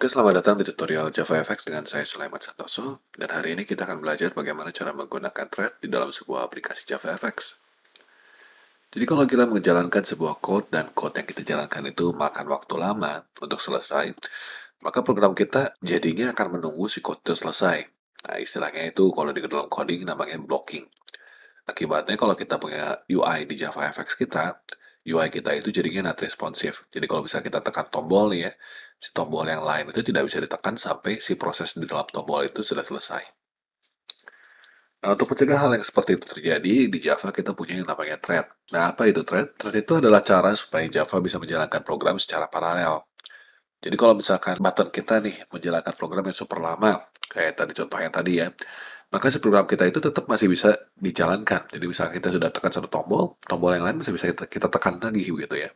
Selamat datang di tutorial JavaFX dengan saya Sulaiman Santoso, dan hari ini kita akan belajar bagaimana cara menggunakan thread di dalam sebuah aplikasi JavaFX. Jadi kalau kita menjalankan sebuah code dan code yang kita jalankan itu makan waktu lama untuk selesai, maka program kita jadinya akan menunggu si code itu selesai. Nah, istilahnya itu kalau di dalam coding namanya blocking. Akibatnya kalau kita punya UI di JavaFX kita, UI kita itu jadinya not responsif. Jadi kalau bisa kita tekan tombol nih ya, si tombol yang lain itu tidak bisa ditekan sampai si proses di dalam tombol itu sudah selesai. Nah, untuk mencegah hal yang seperti itu terjadi, di Java kita punya yang namanya thread. Nah, apa itu thread? Thread itu adalah cara supaya Java bisa menjalankan program secara paralel. Jadi kalau misalkan button kita nih menjalankan program yang super lama, kayak tadi contohnya tadi ya, maka si program kita itu tetap masih bisa dijalankan. Jadi misalkan kita sudah tekan satu tombol, tombol yang lain masih bisa kita tekan lagi gitu ya.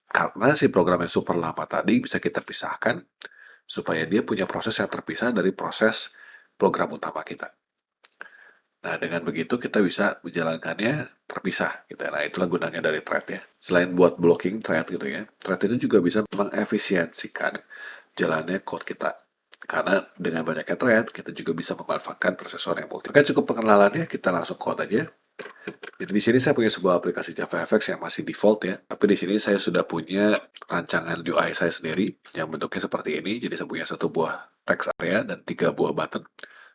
Karena si program yang super lama tadi bisa kita pisahkan supaya dia punya proses yang terpisah dari proses program utama kita. Nah, dengan begitu kita bisa menjalankannya terpisah gitu ya. Nah, itulah gunanya dari thread ya. Selain buat blocking thread gitu ya, thread itu juga bisa mengefisiensikan jalannya code kita. Karena dengan banyaknya thread, kita juga bisa memanfaatkan prosesor yang multi. Oke, cukup pengenalannya, kita langsung code aja. Jadi di sini saya punya sebuah aplikasi JavaFX yang masih default ya, tapi di sini saya sudah punya rancangan UI saya sendiri yang bentuknya seperti ini. Jadi saya punya satu buah text area dan 3 buah button,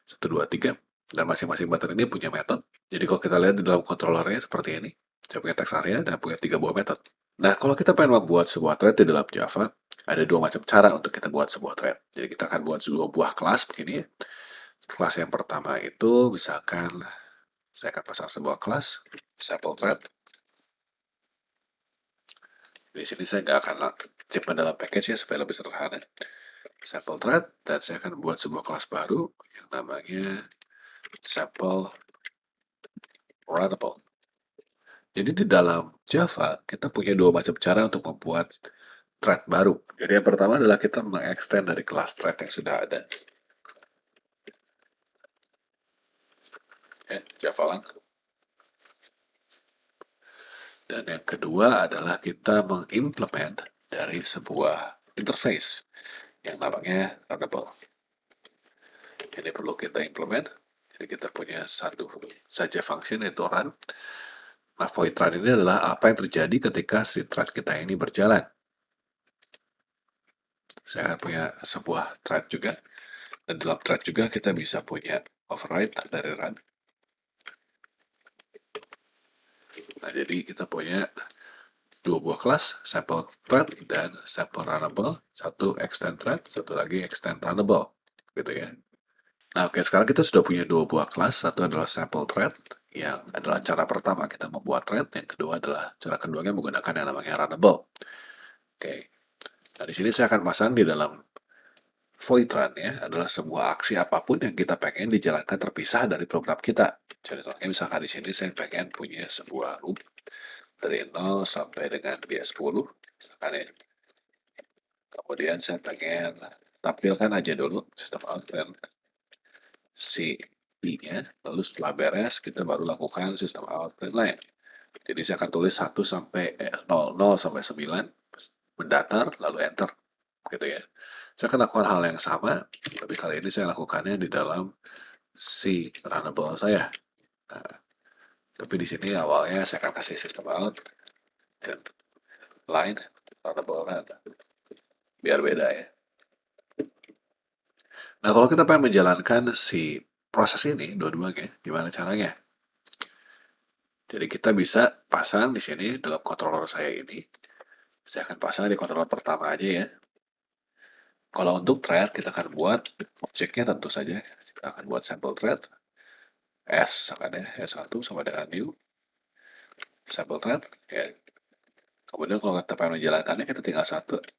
1, 2, 3, dan masing-masing button ini punya metode. Jadi kalau kita lihat di dalam controllernya seperti ini, saya punya text area dan punya 3 buah metode. Nah, kalau kita pengen membuat sebuah thread di dalam Java, ada 2 macam cara untuk kita buat sebuah thread. Jadi kita akan buat 2 buah kelas begini ya. Kelas yang pertama itu misalkan saya akan pasang sebuah kelas sample thread. Di sini saya nggak akan simpan dalam package ya supaya lebih sederhana. Sample thread, dan saya akan buat sebuah kelas baru yang namanya sample runnable. Jadi di dalam Java kita punya 2 macam cara untuk membuat thread baru. Jadi yang pertama adalah kita mengextend dari kelas thread yang sudah ada. Ya, Java lang. Dan yang kedua adalah kita mengimplement dari sebuah interface yang namanya runnable. Ini perlu kita implement. Jadi kita punya satu saja function yaitu run. Nah, void run ini adalah apa yang terjadi ketika si thread kita ini berjalan. Saya akan punya sebuah thread juga. Dan dalam thread juga kita bisa punya override dari run. Nah, jadi kita punya 2 buah kelas, sample thread dan sample runnable. Satu extend thread, satu lagi extend runnable. Gitu ya. Nah, oke, sekarang kita sudah punya 2 buah kelas. Satu adalah sample thread, yang adalah cara pertama kita membuat thread. Yang kedua adalah cara keduanya menggunakan yang namanya runnable. Oke, nah di sini saya akan pasang di dalam void run ya, adalah sebuah aksi apapun yang kita pengen dijalankan terpisah dari program kita. Contohnya misalkan di sini saya pengen punya sebuah loop dari 0 sampai dengan dia 10, misalkan ya. Kemudian saya pengen tampilkan aja dulu sistem out dan si I-nya, lalu setelah beres kita baru lakukan sistem out print line. Jadi saya akan tulis 1 sampai 00 sampai 9 mendatar lalu enter gitu ya. Saya akan lakukan hal yang sama, tapi kali ini saya lakukannya di dalam si runnable saya. Nah, tapi di sini awalnya saya akan kasih system out dan line runnable run biar beda ya. Nah, kalau kita pengen menjalankan si proses ini dua-duanya, gimana caranya? Jadi kita bisa pasang di sini dalam controller saya ini. Saya akan pasang di controller pertama aja ya. Kalau untuk thread kita akan buat objeknya tentu saja kita akan buat sample thread S akan ya S1 sama dengan new sample thread ya. Kemudian kalau kita pengen menjalankannya kita tinggal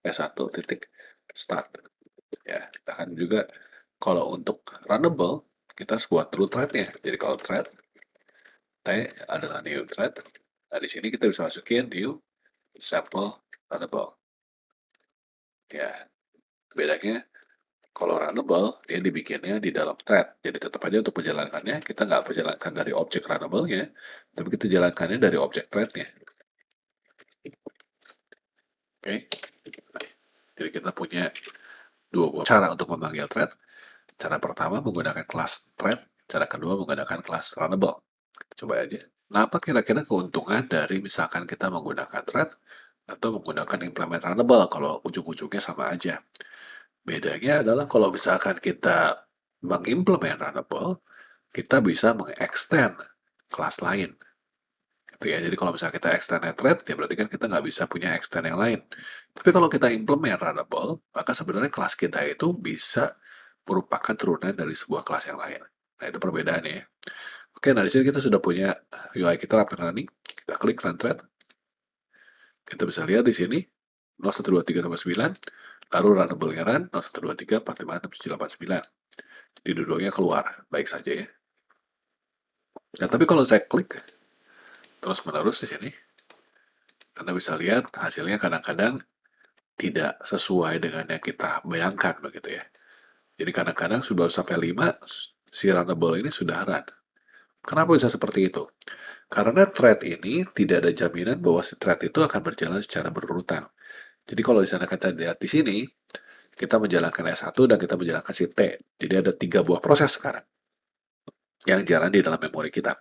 S1 titik start ya. Bahkan juga kalau untuk runnable kita harus buat dulu threadnya. Jadi kalau thread T adalah new thread. Nah di sini kita bisa masukin new sample runnable. Ya, bedanya kalau runnable dia dibikinnya di dalam thread. Jadi tetap aja untuk menjalankannya kita nggak menjalankan dari objek runnable-nya, tapi kita jalankannya dari objek thread-nya. Oke. Jadi kita punya dua buah cara untuk memanggil thread. Cara pertama menggunakan kelas thread, cara kedua menggunakan kelas runnable. Coba aja. Nah, apa kira-kira keuntungan dari misalkan kita menggunakan thread atau menggunakan implement runnable kalau ujung-ujungnya sama aja? Bedanya adalah kalau misalkan kita mengimplement runnable, kita bisa mengextend kelas lain. Gitu ya. Jadi kalau misalnya kita extend thread, ya berarti kan kita nggak bisa punya extend yang lain. Tapi kalau kita implement runnable, maka sebenarnya kelas kita itu bisa merupakan turunan dari sebuah kelas yang lain. Nah, itu perbedaannya ya. Oke, nah di sini kita sudah punya UI kita up and running. Kita klik run thread. Kita bisa lihat di sini 0123 sampai 9, lalu runnable-nya run 0123 456 789. Jadi dua-duanya keluar, baik saja ya. Nah, tapi kalau saya klik terus menerus di sini, Anda bisa lihat hasilnya kadang-kadang tidak sesuai dengan yang kita bayangkan begitu ya. Jadi kadang-kadang sudah sampai 5, si runnable ini sudah run. Kenapa bisa seperti itu? Karena thread ini tidak ada jaminan bahwa si thread itu akan berjalan secara berurutan. Jadi kalau di sana kita lihat di sini, kita menjalankan S1 dan kita menjalankan si T. Jadi ada 3 buah proses sekarang yang jalan di dalam memori kita.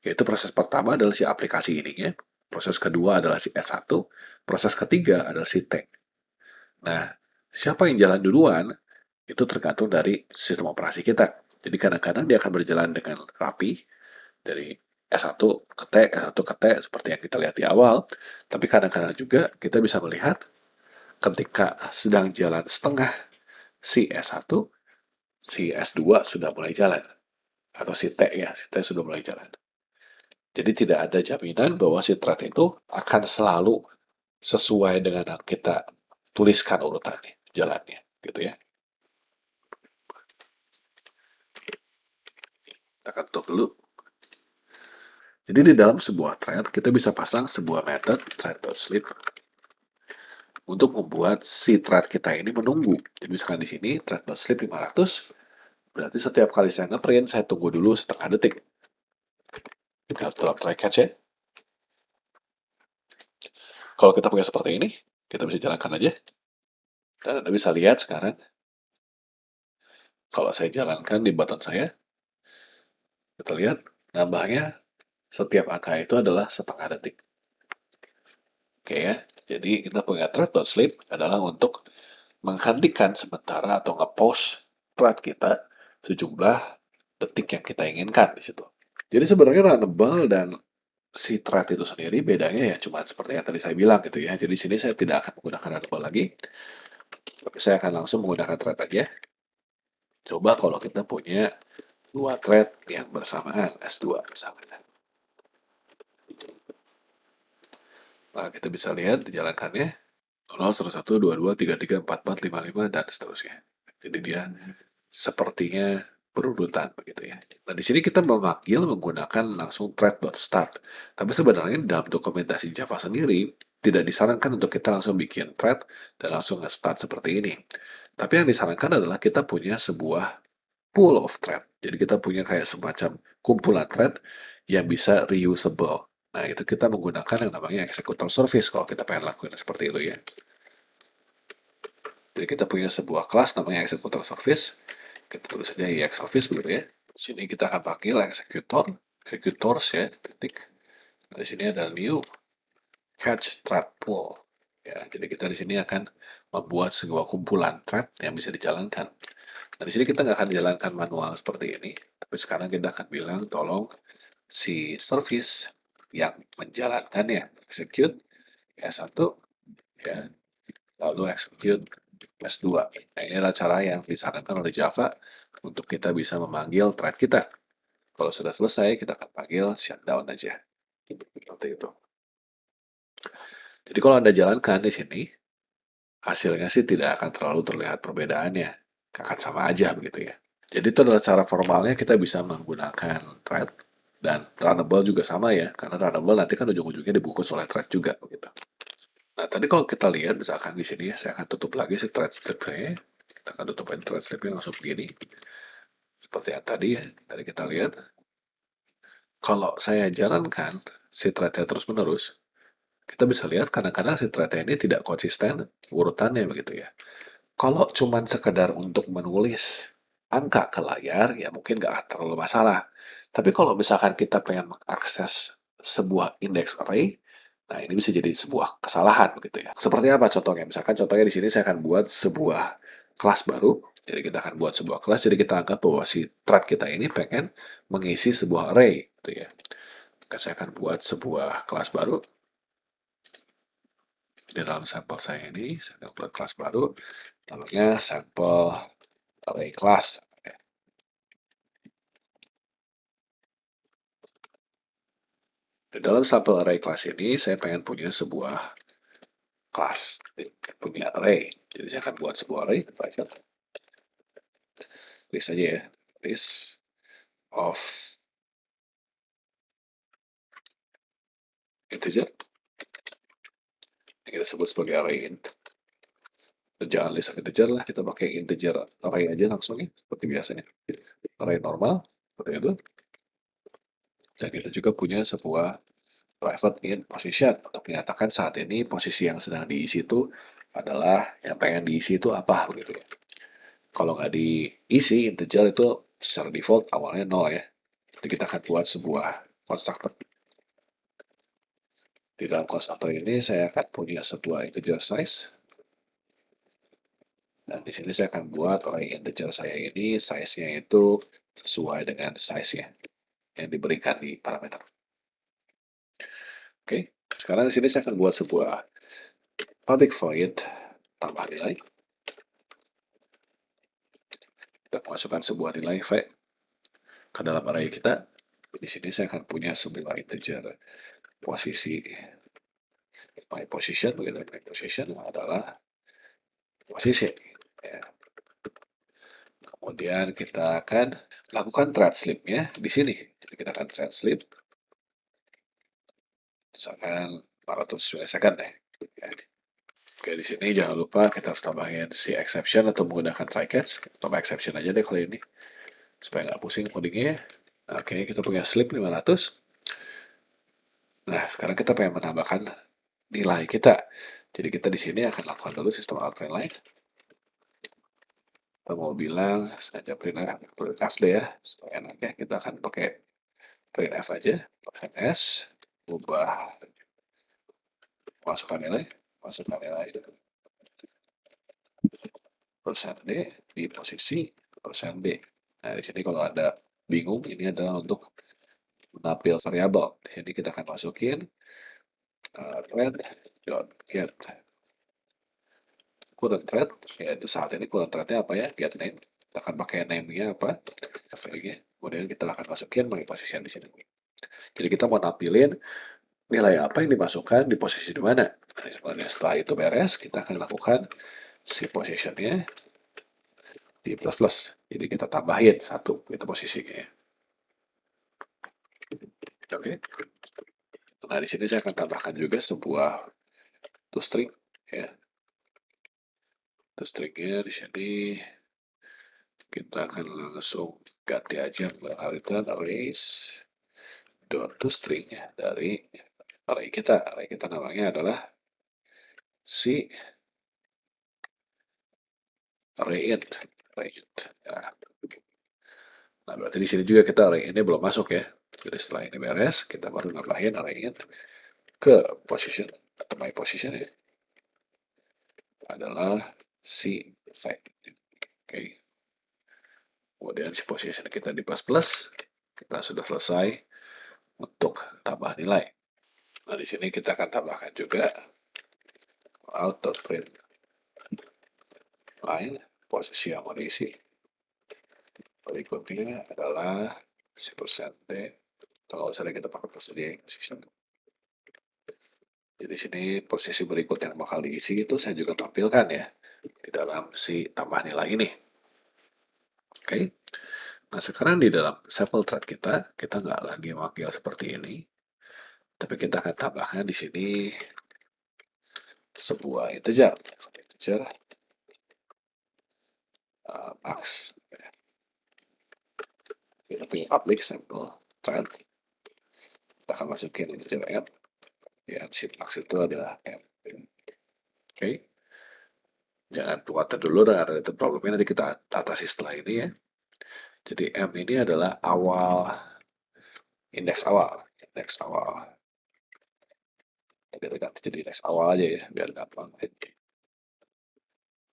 Yaitu proses pertama adalah si aplikasi ininya, proses kedua adalah si S1, proses ketiga adalah si T. Nah, siapa yang jalan duluan, itu tergantung dari sistem operasi kita. Jadi kadang-kadang dia akan berjalan dengan rapi, dari S1 ke T, S1 ke T, seperti yang kita lihat di awal. Tapi kadang-kadang juga kita bisa melihat ketika sedang jalan setengah si S1, si S2 sudah mulai jalan. Atau si T ya, si T sudah mulai jalan. Jadi tidak ada jaminan bahwa si thread itu akan selalu sesuai dengan yang kita tuliskan urutannya, jalannya, gitu ya. Kita akan tutup dulu. Jadi di dalam sebuah thread, kita bisa pasang sebuah method thread.sleep untuk membuat si thread kita ini menunggu. Jadi misalkan di sini thread.sleep 500, berarti setiap kali saya ngeprint, saya tunggu dulu setengah detik. Kita dalam try catch ya. Kalau kita punya seperti ini, kita bisa jalankan aja. Dan Anda bisa lihat sekarang, kalau saya jalankan di button saya, kita lihat nambahnya setiap angka itu adalah setengah detik. Oke ya, jadi kita punya thread.sleep adalah untuk menghentikan sementara atau nge-pause thread kita sejumlah detik yang kita inginkan di situ. Jadi sebenarnya runnable dan si thread itu sendiri bedanya ya cuma seperti yang tadi saya bilang gitu ya. Jadi di sini saya tidak akan menggunakan runnable lagi, tapi saya akan langsung menggunakan thread aja. Coba kalau kita punya dua thread yang bersamaan S2 misalnya. Nah, kita bisa lihat dijalankannya 0, 1, 2, 2, 3, 3, 4, 4, 5, 5, dan seterusnya. Jadi dia sepertinya berurutan begitu ya. Nah, di sini kita memanggil menggunakan langsung thread.start. Tapi sebenarnya dalam dokumentasi Java sendiri tidak disarankan untuk kita langsung bikin thread dan langsung nge-start seperti ini. Tapi yang disarankan adalah kita punya sebuah pool of thread. Jadi kita punya kayak semacam kumpulan thread yang bisa reusable. Nah, itu kita menggunakan yang namanya executor service kalau kita pengen lakukan seperti itu ya. Jadi kita punya sebuah kelas namanya executor service. Kita tulis saja EX service begitu ya. Di sini kita akan panggil executor, executors ya, titik. Nah, di sini ada new catch thread pool. Ya, jadi kita di sini akan membuat sebuah kumpulan thread yang bisa dijalankan. Nah, di sini kita nggak akan jalankan manual seperti ini, tapi sekarang kita akan bilang tolong si service yang menjalankannya execute S1 ya, lalu execute S2. Nah, ini adalah cara yang disarankan oleh Java untuk kita bisa memanggil thread kita. Kalau sudah selesai, kita akan panggil shutdown aja. Seperti itu. Jadi kalau Anda jalankan di sini, hasilnya sih tidak akan terlalu terlihat perbedaannya. Akan sama aja begitu ya. Jadi itu adalah cara formalnya kita bisa menggunakan thread dan runnable juga sama ya, karena runnable nanti kan ujung-ujungnya dibungkus oleh thread juga begitu. Nah, tadi kalau kita lihat misalkan di sini ya, saya akan tutup lagi si thread stripnya. Kita akan tutupin thread stripnya langsung begini. Seperti yang tadi ya, tadi kita lihat. Kalau saya jalankan si threadnya terus-menerus, kita bisa lihat kadang-kadang si threadnya ini tidak konsisten urutannya begitu ya. Kalau cuman sekedar untuk menulis angka ke layar, ya mungkin nggak terlalu masalah. Tapi kalau misalkan kita pengen mengakses sebuah index array, nah ini bisa jadi sebuah kesalahan begitu ya. Seperti apa contohnya? Misalkan contohnya di sini saya akan buat sebuah kelas baru. Jadi kita akan buat sebuah kelas, jadi kita anggap bahwa si thread kita ini pengen mengisi sebuah array, gitu ya. Maka saya akan buat sebuah kelas baru. Di dalam sampel saya ini, saya akan buat kelas baru, namanya sampel array class. Di dalam sampel array class ini, saya pengen punya sebuah kelas, punya array. Jadi saya akan buat sebuah array, private, list aja ya, list of integer, yang kita sebut sebagai array int. Jangan list of integer lah, kita pakai integer array aja langsung ya, seperti biasanya. Array normal, seperti itu. Dan kita juga punya sebuah private int position untuk menyatakan saat ini posisi yang sedang diisi itu adalah yang pengen diisi itu apa begitu ya. Kalau nggak diisi integer itu secara default awalnya 0 ya. Jadi kita akan buat sebuah constructor. Di dalam constructor ini saya akan punya sebuah integer size. Dan di sini saya akan buat array integer saya ini size-nya itu sesuai dengan size-nya yang diberikan di parameter. Oke, sekarang di sini saya akan buat sebuah public void tambah nilai. Kita masukkan sebuah nilai v ke dalam array kita. Di sini saya akan punya sebuah integer posisi. My position, begitu. My position adalah posisi. Ya. Kemudian kita akan lakukan thread sleep-nya di sini. Jadi kita akan thread sleep. Misalkan 400 millisecond deh. Ya. Oke, di sini jangan lupa kita harus tambahin si exception atau menggunakan try catch. Tambah exception aja deh kali ini. Supaya nggak pusing codingnya. Oke, kita punya sleep 500. Nah, sekarang kita pengen menambahkan nilai kita. Jadi kita di sini akan lakukan dulu sistem out line. Kita mau bilang saja printf deh ya, supaya enaknya kita akan pakai printf aja. S, ubah masukkan nilai persen D di posisi persen D. Nah, di sini kalau ada bingung, ini adalah untuk menampil variabel. Di sini kita akan masukin thread.get current thread, yaitu saat ini current threadnya apa ya, get name. Kita akan pakai name-nya apa, kemudian kita akan masukin my position di sini. Jadi kita mau nampilin nilai apa yang dimasukkan di posisi di mana. Nah, setelah itu beres, kita akan lakukan si positionnya di plus plus. Jadi kita tambahin satu itu posisinya. Oke. Nah di sini saya akan tambahkan juga sebuah toString ya. ToStringnya di sini kita akan langsung ganti aja mengalirkan arrays dot toString ya, dari array kita. Array kita namanya adalah si array int. Ya. Nah, berarti di sini juga kita array ini belum masuk ya. Jadi setelah ini beres, kita baru nambahin array int ke position atau my position ya. Adalah si fact. Oke. Kemudian si position kita di plus plus, kita sudah selesai untuk tambah nilai. Nah, di sini kita akan tambahkan juga out.print line posisi yang mau diisi. Berikutnya adalah si persen D. Kalau misalnya kita pakai persediaan position. Jadi di sini posisi berikut yang bakal diisi itu saya juga tampilkan ya di dalam si tambah nilai ini. Oke. Nah sekarang di dalam sample thread kita nggak lagi memanggil seperti ini, tapi kita akan tambahkan di sini sebuah integer max. Kita punya public sample thread. Kita akan masukin integer m. Ya, si max itu adalah m. Oke. Jangan khawatir dulu dengan related problemnya, nanti kita atasi setelah ini ya. Jadi M ini adalah indeks awal. Indeks awal. Kita ganti jadi indeks awal aja ya, biar gampang.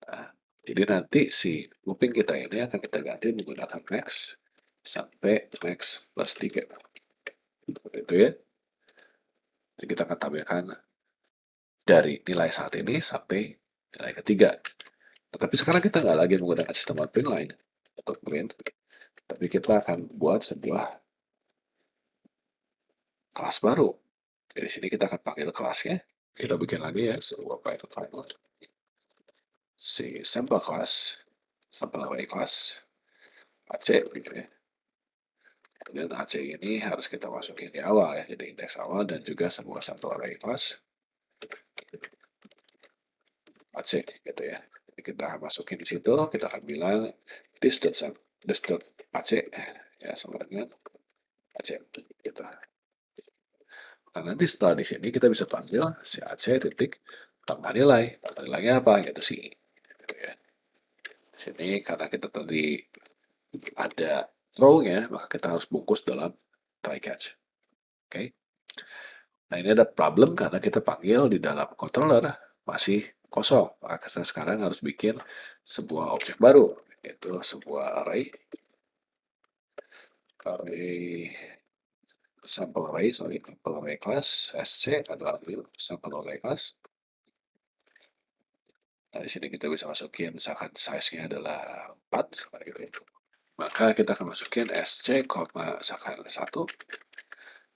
Nah, jadi nanti si looping kita ini akan kita ganti menggunakan max sampai max plus 3. Seperti itu ya. Jadi kita akan tampilkan dari nilai saat ini sampai nilai ketiga. Tetapi sekarang kita nggak lagi menggunakan sistem print line atau print, tapi kita akan buat sebuah kelas baru. Jadi sini kita akan panggil kelasnya. Kita bikin lagi ya sebuah Python file. Si sampel class, sampel array class AC gitu ya. Dan AC ini harus kita masukin di awal ya, jadi indeks awal dan juga sebuah sampel array class AC gitu ya. Jadi kita masukin di situ, kita akan bilang this.ac ya sama dengan AC gitu. Nah, nanti setelah di sini kita bisa panggil si AC titik tambah nilai. Tambah nilainya apa? Gitu sih. Gitu ya. Di sini karena kita tadi ada throw-nya, maka kita harus bungkus dalam try catch. Oke. Okay? Nah, ini ada problem karena kita panggil di dalam controller masih kosong. Maka kita sekarang harus bikin sebuah objek baru, yaitu sebuah array sampel array class sc adalah sampel array class. Nah, di sini kita bisa masukin misalkan size-nya adalah 4 seperti itu. Maka kita akan masukin sc, misalkan 1.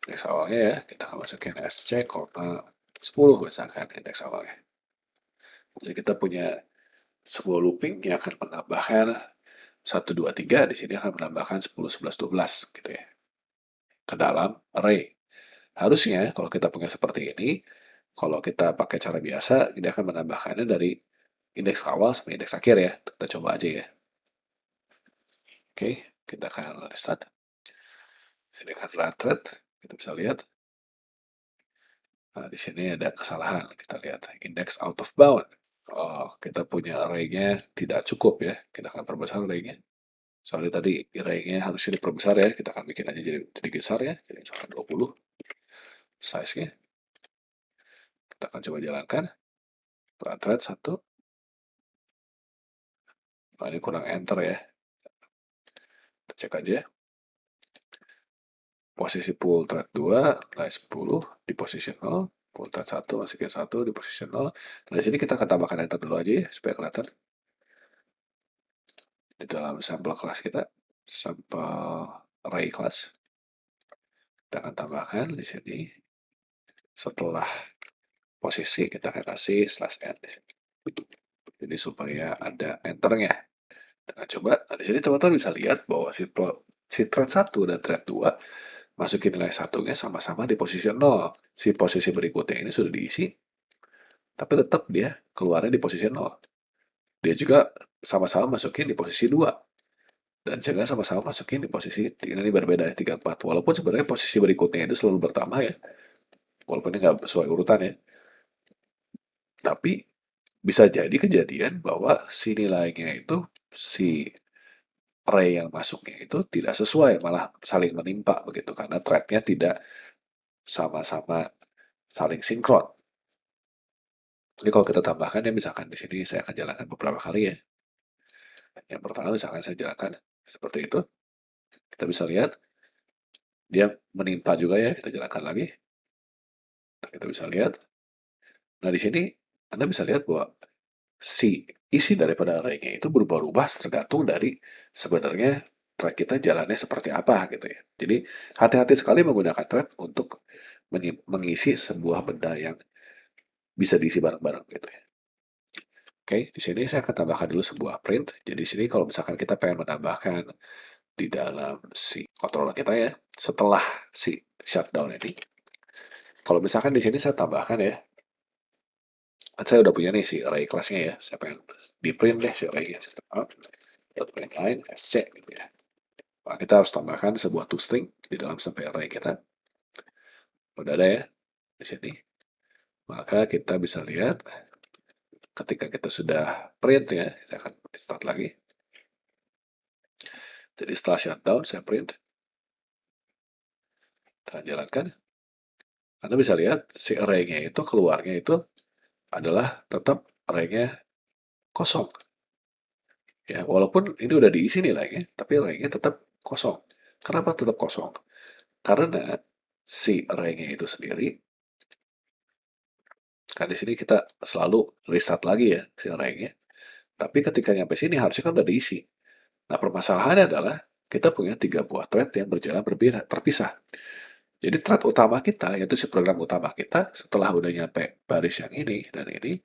Indeks awalnya ya, kita akan masukin sc, 10 misalkan indeks awalnya. Jadi kita punya sebuah looping yang akan menambahkan 1, 2, 3, di sini akan menambahkan 10, 11, 12 gitu ya. Ke dalam array. Harusnya kalau kita punya seperti ini, kalau kita pakai cara biasa, dia akan menambahkannya dari indeks awal sampai indeks akhir ya. Kita coba aja ya. Oke, kita akan restart. Sini akan run thread, kita bisa lihat. Nah, di sini ada kesalahan. Kita lihat index out of bound. Oh, kita punya array-nya tidak cukup ya. Kita akan perbesar array-nya. Soalnya tadi array-nya harusnya diperbesar ya. Kita akan bikin aja jadi sedikit besar ya. Jadi misalkan 20 size-nya. Kita akan coba jalankan. Run thread 1. Nah, ini kurang enter ya. Kita cek aja. Posisi pull thread 2, nilai 10, di posisi 0. Pull thread 1, masukin 1, di posisi 0. Nah, di sini kita akan tambahkan enter dulu aja ya, supaya kelihatan. Di dalam sampel kelas kita, sampel array class. Kita akan tambahkan di sini. Setelah posisi, kita akan kasih /n di sini. Jadi supaya ada enternya. Kita coba. Nah, di sini teman-teman bisa lihat bahwa si thread 1 dan thread 2 masukin nilai satunya sama-sama di posisi 0. Si posisi berikutnya ini sudah diisi, tapi tetap dia keluarnya di posisi 0. Dia juga sama-sama masukin di posisi 2. Dan juga sama-sama masukin di posisi, ini berbeda ya, 3, 4. Walaupun sebenarnya posisi berikutnya itu selalu bertambah ya. Walaupun ini nggak sesuai urutan ya. Tapi bisa jadi kejadian bahwa si nilainya itu, si array yang masuknya itu tidak sesuai, malah saling menimpa begitu karena thread-nya tidak sama-sama saling sinkron. Jadi kalau kita tambahkan ya misalkan di sini saya akan jalankan beberapa kali ya. Yang pertama misalkan saya jalankan seperti itu, kita bisa lihat dia menimpa juga ya. Kita jalankan lagi, kita bisa lihat. Nah di sini Anda bisa lihat bahwa si isi daripada array-nya itu berubah-ubah tergantung dari sebenarnya thread kita jalannya seperti apa gitu ya. Jadi hati-hati sekali menggunakan thread untuk mengisi sebuah benda yang bisa diisi bareng-bareng gitu ya. Oke, di sini saya akan tambahkan dulu sebuah print. Jadi di sini kalau misalkan kita pengen menambahkan di dalam si controller kita ya, setelah si shutdown ini, kalau misalkan di sini saya tambahkan ya, saya udah punya nih si array kelasnya ya, saya pengen di print deh si array-nya. Print line sc gitu ya. Nah, kita harus tambahkan sebuah toString di dalam sampai array kita. Udah ada ya di sini. Maka kita bisa lihat ketika kita sudah print ya, saya akan start lagi. Jadi setelah shutdown, saya print. Kita jalankan. Anda bisa lihat si array-nya itu keluarnya itu adalah tetap array-nya kosong. Ya, walaupun ini udah diisi nilainya, tapi array-nya tetap kosong. Kenapa tetap kosong? Karena si array-nya itu sendiri, kan di sini kita selalu restart lagi ya si array-nya. Tapi ketika nyampe sini harusnya kan udah diisi. Nah, permasalahannya adalah kita punya 3 buah thread yang berjalan terpisah. Jadi thread utama kita, yaitu si program utama kita, setelah udah nyampe baris yang ini dan ini,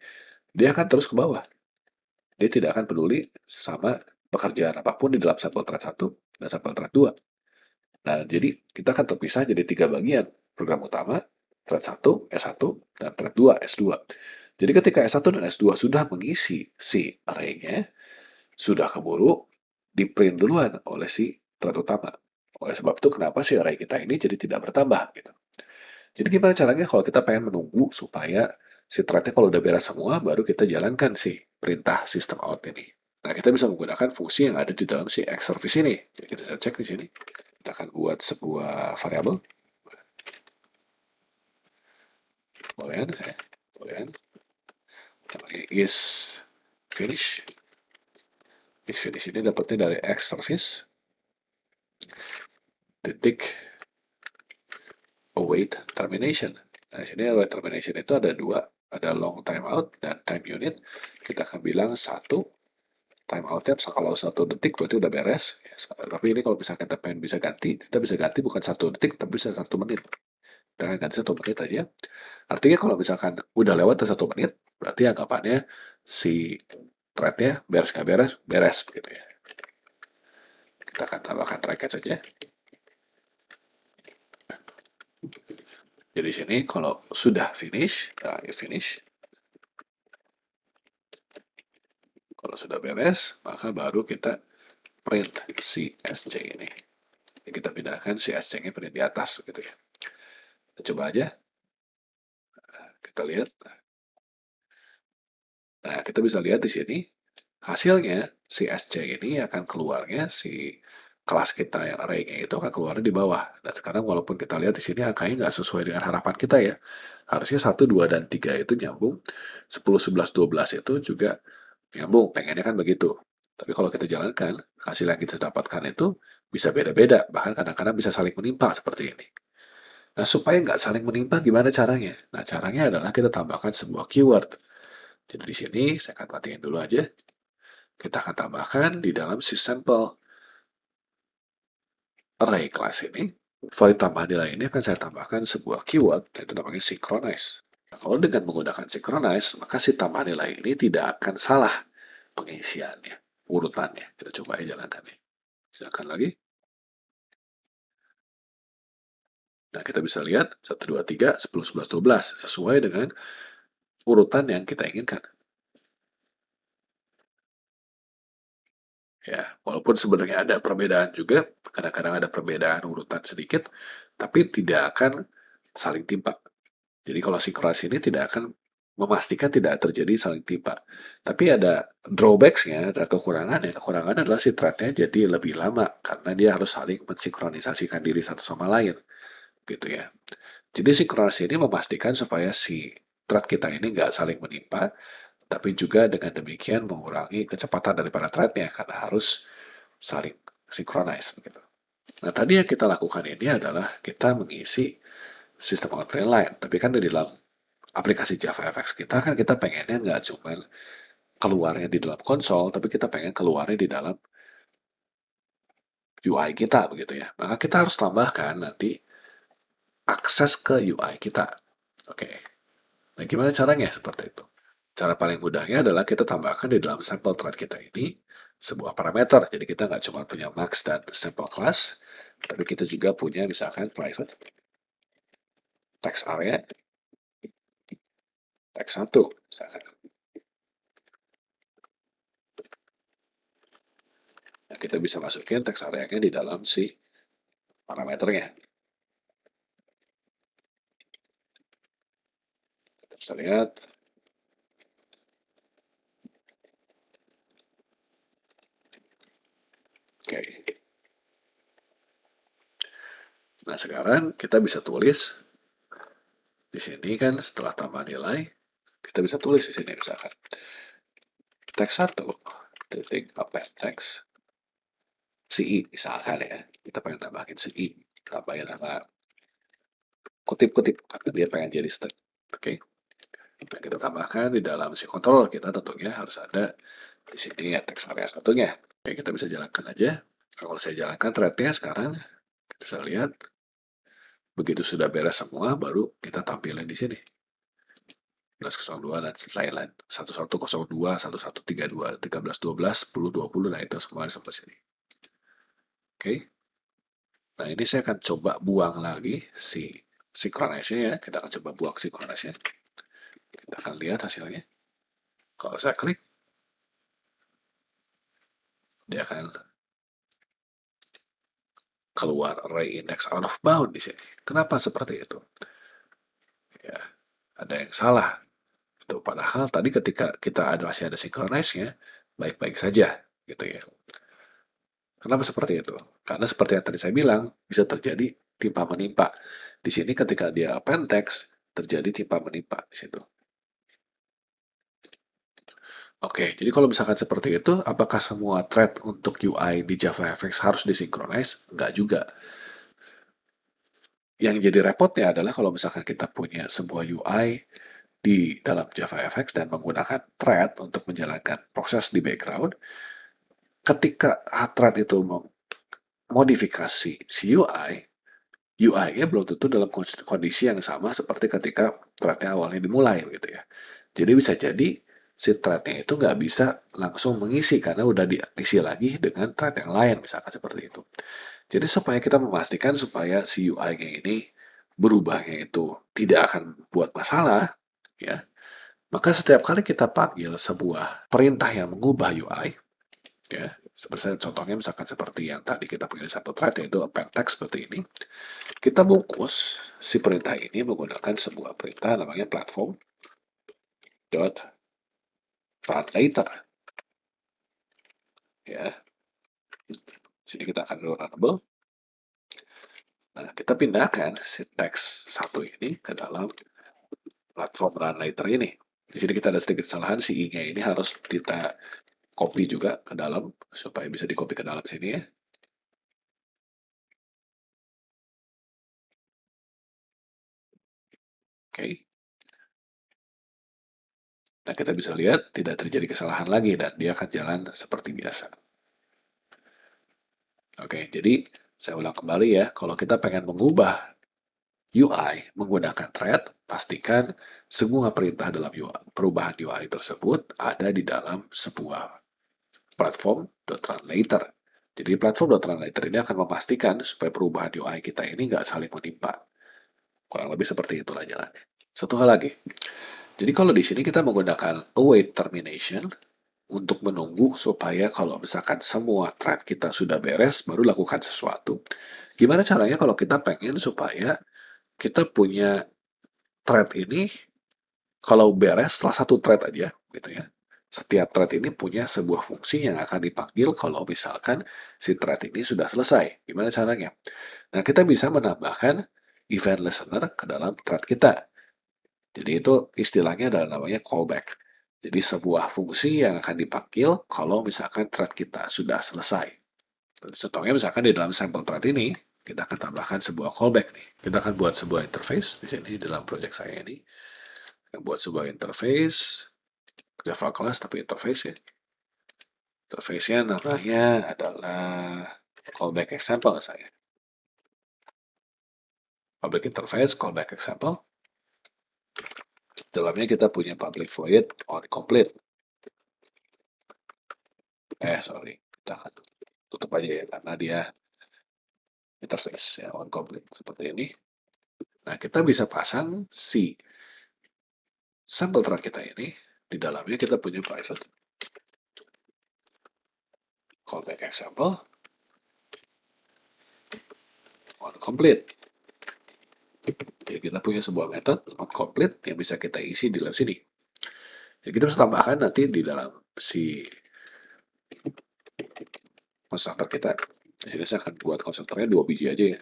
dia akan terus ke bawah. Dia tidak akan peduli sama pekerjaan apapun di dalam sampel thread 1 dan sampel thread 2. Nah, jadi kita akan terpisah jadi 3 bagian. Program utama, thread 1, S1, dan thread 2, S2. Jadi ketika S1 dan S2 sudah mengisi si array-nya, sudah keburu di-print duluan oleh si thread utama. Oleh sebab itu kenapa si array kita ini jadi tidak bertambah gitu. Jadi gimana caranya kalau kita pengen menunggu supaya si thread-nya kalau udah beres semua, baru kita jalankan si perintah system out ini. Nah, kita bisa menggunakan fungsi yang ada di dalam si Xservice ini. Jadi kita bisa cek di sini. Kita akan buat sebuah variabel. Boleh kan? Boleh kan? Namanya is finish. Is finish ini dapatnya dari Xservice. Titik await termination. Nah, di sini await termination itu ada 2, ada long timeout dan time unit. Kita akan bilang 1, timeoutnya kalau 1 detik berarti udah beres. Ya, tapi ini kalau misalkan kita pengen bisa ganti, kita bisa ganti bukan 1 detik, tapi bisa 1 menit. Kita akan ganti 1 menit aja. Artinya kalau misalkan udah lewat 1 menit, berarti anggapannya si threadnya beres nggak beres, beres begitu ya. Kita akan tambahkan tracket saja. Jadi sini kalau sudah finish, nah finish. Kalau sudah beres, maka baru kita print si SC ini. Jadi kita pindahkan si SC-nya print di atas begitu ya. Kita coba aja. Kita lihat. Nah, kita bisa lihat di sini hasilnya si SC ini akan keluarnya si kelas kita yang array-nya itu akan keluar di bawah. Dan sekarang walaupun kita lihat di sini angkanya nggak sesuai dengan harapan kita ya. Harusnya 1, 2, dan 3 itu nyambung. 10, 11, 12 itu juga nyambung. Pengennya kan begitu. Tapi kalau kita jalankan, hasil yang kita dapatkan itu bisa beda-beda. Bahkan kadang-kadang bisa saling menimpa seperti ini. Nah, supaya nggak saling menimpa, gimana caranya? Nah, caranya adalah kita tambahkan sebuah keyword. Jadi di sini, saya akan matiin dulu aja. Kita akan tambahkan di dalam si sample array class ini, value tambahan nilai ini akan saya tambahkan sebuah keyword, yaitu namanya synchronize. Nah, kalau dengan menggunakan synchronize, maka si tambahan nilai ini tidak akan salah pengisiannya, urutannya. Kita coba aja jalankan ya. Silakan lagi. Nah, kita bisa lihat 1, 2, 3, 10, 11, 12 sesuai dengan urutan yang kita inginkan. Ya, walaupun sebenarnya ada perbedaan juga, kadang-kadang ada perbedaan urutan sedikit, tapi tidak akan saling timpa. Jadi kalau sinkronis ini tidak akan memastikan tidak terjadi saling timpa. Tapi ada drawbacks-nya, ada kekurangannya. Kekurangannya adalah si thread-nya jadi lebih lama, karena dia harus saling mensinkronisasikan diri satu sama lain. Gitu ya. Jadi sinkronis ini memastikan supaya si thread kita ini nggak saling menimpa, tapi juga dengan demikian mengurangi kecepatan daripada thread-nya, karena harus saling sinkronis. Begitu. Nah, tadi yang kita lakukan ini adalah kita mengisi sistem out print line. Tapi kan di dalam aplikasi JavaFX kita kan kita pengennya nggak cuma keluarnya di dalam konsol, tapi kita pengen keluarnya di dalam UI kita begitu ya. Maka kita harus tambahkan nanti akses ke UI kita. Oke. Nah, gimana caranya seperti itu? Cara paling mudahnya adalah kita tambahkan di dalam sample thread kita ini sebuah parameter. Jadi kita nggak cuma punya max dan sample class, tapi kita juga punya misalkan private text area, text 1 misalkan. Nah, kita bisa masukin text area-nya di dalam si parameternya. Kita bisa lihat Oke. Nah, sekarang kita bisa tulis di sini kan setelah tambah nilai, kita bisa tulis di sini misalkan teks 1 titik append text CI misalkan ya. Kita pengen tambahin CI, tambahin sama kutip-kutip karena dia pengen jadi string. Oke. Nah, kita tambahkan di dalam si controller kita tentunya harus ada di sini ya teks area satunya. Oke, kita bisa jalankan aja. Kalau saya jalankan threadnya sekarang, kita bisa lihat begitu sudah beres semua, baru kita tampilin di sini. 11.02 dan lain-lain. 11.02, 11.32, 13.12, 10, 20, nah itu semua sampai sini. Oke. Nah ini saya akan coba buang lagi si synchronize-nya ya. Kita akan coba buang synchronize-nya. Kita akan lihat hasilnya. Kalau saya klik, dia akan keluar array index out of bound di sini. Kenapa seperti itu? Ya, ada yang salah. Itu padahal tadi ketika kita masih ada synchronize-nya, baik-baik saja gitu ya. Kenapa seperti itu? Karena seperti yang tadi saya bilang, bisa terjadi timpa menimpa. Di sini ketika dia append text, terjadi timpa menimpa di situ. Oke, jadi kalau misalkan seperti itu, apakah semua thread untuk UI di JavaFX harus disinkronize? Enggak juga. Yang jadi repotnya adalah kalau misalkan kita punya sebuah UI di dalam JavaFX dan menggunakan thread untuk menjalankan proses di background, ketika thread itu modifikasi si UI-nya belum tentu dalam kondisi yang sama seperti ketika thread-nya awalnya dimulai gitu ya. Jadi bisa jadi si thread-nya itu nggak bisa langsung mengisi karena udah diisi lagi dengan thread yang lain misalkan seperti itu. Jadi supaya kita memastikan supaya si UI-nya ini berubahnya itu tidak akan buat masalah ya. Maka setiap kali kita panggil sebuah perintah yang mengubah UI ya, seperti contohnya misalkan seperti yang tadi kita punya di satu thread yaitu append text seperti ini. Kita bungkus si perintah ini menggunakan sebuah perintah namanya platform.runLater. Ya, sini kita akan runnable. Nah, kita pindahkan si teks satu ini ke dalam platform runLater ini. Di sini kita ada sedikit kesalahan, si i-nya ini harus kita copy juga ke dalam supaya bisa di copy ke dalam sini ya. Oke. Nah, kita bisa lihat tidak terjadi kesalahan lagi dan dia akan jalan seperti biasa. Oke, jadi saya ulang kembali ya. Kalau kita pengen mengubah UI menggunakan thread, pastikan semua perintah dalam perubahan UI tersebut ada di dalam sebuah platform.runLater. Jadi platform.runLater ini akan memastikan supaya perubahan UI kita ini nggak saling menimpa. Kurang lebih seperti itulah jalannya. Satu hal lagi. Jadi kalau di sini kita menggunakan await termination untuk menunggu supaya kalau misalkan semua thread kita sudah beres, baru lakukan sesuatu. Gimana caranya kalau kita pengen supaya kita punya thread ini, kalau beres setelah satu thread aja, gitu ya. Setiap thread ini punya sebuah fungsi yang akan dipanggil kalau misalkan si thread ini sudah selesai. Gimana caranya? Nah, kita bisa menambahkan event listener ke dalam thread kita. Jadi itu istilahnya adalah namanya callback. Jadi sebuah fungsi yang akan dipanggil kalau misalkan thread kita sudah selesai. Contohnya misalkan di dalam sampel thread ini, kita akan tambahkan sebuah callback nih. Kita akan buat sebuah interface di sini dalam project saya ini. Kita buat sebuah interface, Java class tapi interface ya. Interface-nya namanya adalah callback example saya. Public interface, callback example. Dalamnya kita punya public void on complete. Sorry, kita akan tutup aja ya karena dia interface ya on complete seperti ini. Nah, kita bisa pasang si sampel thread kita ini di dalamnya kita punya private callback example on complete. Jadi kita punya sebuah method on complete yang bisa kita isi di dalam sini. Jadi kita bisa tambahkan nanti di dalam si konstruktor kita. Di sini saya akan buat konstruktornya 2 biji aja ya.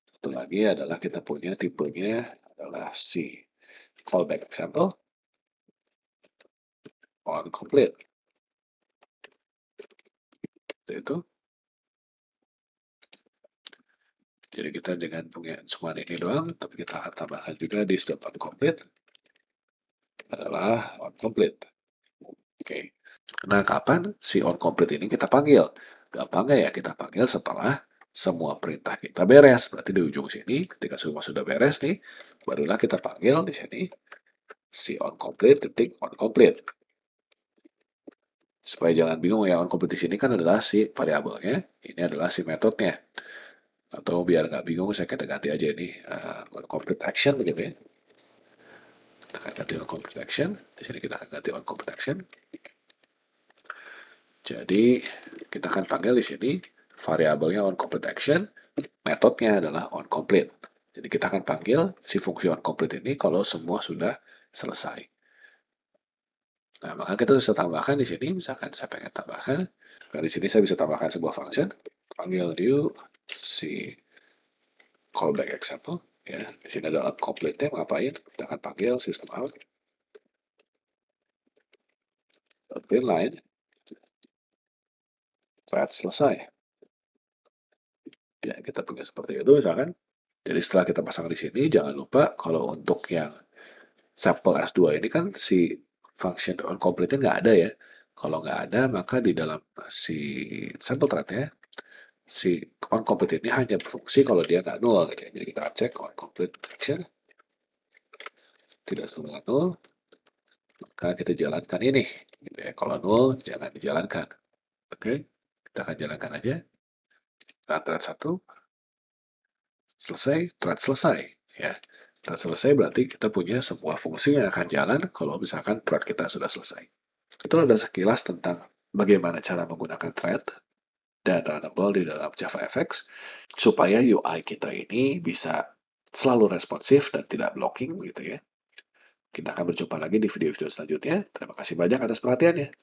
Satu lagi adalah kita punya tipenya adalah si callback example on complete. Itu. Jadi kita dengan punya cuma ini doang, tapi kita akan tambahkan juga di step on complete adalah on complete. Oke. Nah, kapan si on complete ini kita panggil? Gampangnya ya kita panggil setelah semua perintah kita beres. Berarti di ujung sini, ketika semua sudah beres nih, barulah kita panggil di sini si on complete titik on complete. Supaya jangan bingung ya, on complete di sini kan adalah si variabelnya, ini adalah si metodenya. Atau biar nggak bingung, saya ganti aja ini on complete action begitu ya. Kita akan ganti on complete action. Di sini kita akan ganti on complete action. Jadi kita akan panggil di sini variabelnya on complete action, metodenya adalah on complete. Jadi kita akan panggil si fungsi on complete ini kalau semua sudah selesai. Nah, maka kita bisa tambahkan di sini, misalkan saya pengen tambahkan, nah di sini saya bisa tambahkan sebuah function, panggil new si callback example, ya. Di sini ada on complete-nya, ngapain? Kita akan panggil system out print line thread selesai. Ya, kita punya seperti itu misalkan. Jadi setelah kita pasang di sini, jangan lupa kalau untuk yang sampel S2 ini kan si function on complete-nya nggak ada ya. Kalau nggak ada, maka di dalam si sample thread-nya, si on complete ini hanya berfungsi kalau dia nggak nol gitu ya. Jadi kita cek on complete action, tidak semua nol, maka kita jalankan ini. Gitu ya. Kalau nol, jangan dijalankan. Oke, kita akan jalankan aja. Nah, thread 1, selesai, thread selesai. Ya. Thread selesai berarti kita punya semua fungsi yang akan jalan kalau misalkan thread kita sudah selesai. Itu ada sekilas tentang bagaimana cara menggunakan thread dan runnable di dalam JavaFX supaya UI kita ini bisa selalu responsif dan tidak blocking gitu ya. Kita akan berjumpa lagi di video-video selanjutnya. Terima kasih banyak atas perhatiannya.